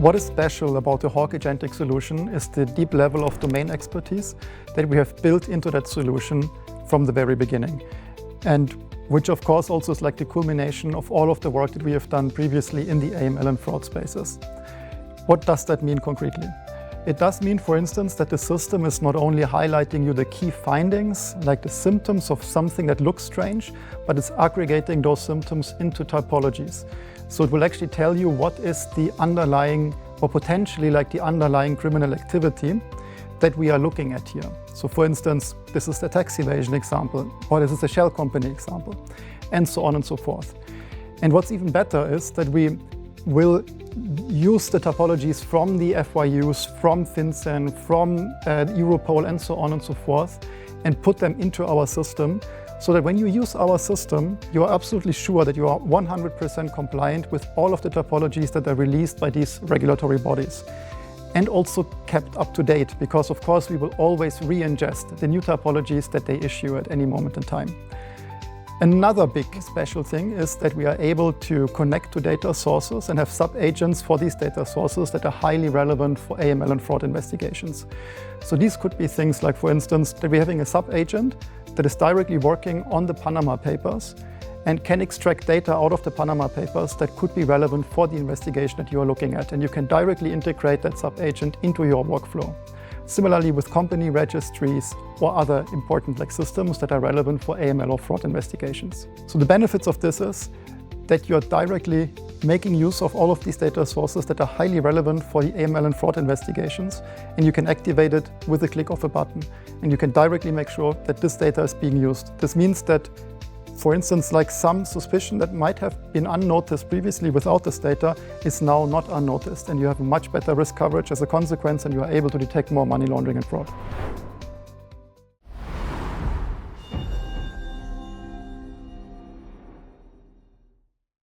What is special about the Hawk agentic solution is the deep level of domain expertise that we have built into that solution from the very beginning. And which of course also is like the culmination of all of the work that we have done previously in the AML and fraud spaces. What does that mean concretely? It does mean, for instance, that the system is not only highlighting you the key findings, like the symptoms of something that looks strange, but it's aggregating those symptoms into typologies. So it will actually tell you what is the underlying, or potentially like the underlying criminal activity that we are looking at here. So for instance, this is the tax evasion example, or this is a shell company example, and so on and so forth. And what's even better is that we will use the typologies from the FIUs, from FinCEN, from Europol, and so on and so forth, and put them into our system, so that when you use our system, you are absolutely sure that you are 100% compliant with all of the typologies that are released by these regulatory bodies. And also kept up to date, because of course we will always re-ingest the new typologies that they issue at any moment in time. Another big special thing is that we are able to connect to data sources and have sub-agents for these data sources that are highly relevant for AML and fraud investigations. So these could be things like, for instance, that we're having a sub-agent that is directly working on the Panama Papers and can extract data out of the Panama Papers that could be relevant for the investigation that you are looking at. And you can directly integrate that sub-agent into your workflow. Similarly with company registries or other important systems that are relevant for AML or fraud investigations. So the benefits of this is that you're directly making use of all of these data sources that are highly relevant for the AML and fraud investigations, and you can activate it with a click of a button. And you can directly make sure that this data is being used. This means that, for instance, like some suspicion that might have been unnoticed previously without this data is now not unnoticed, and you have a much better risk coverage as a consequence, and you are able to detect more money laundering and fraud.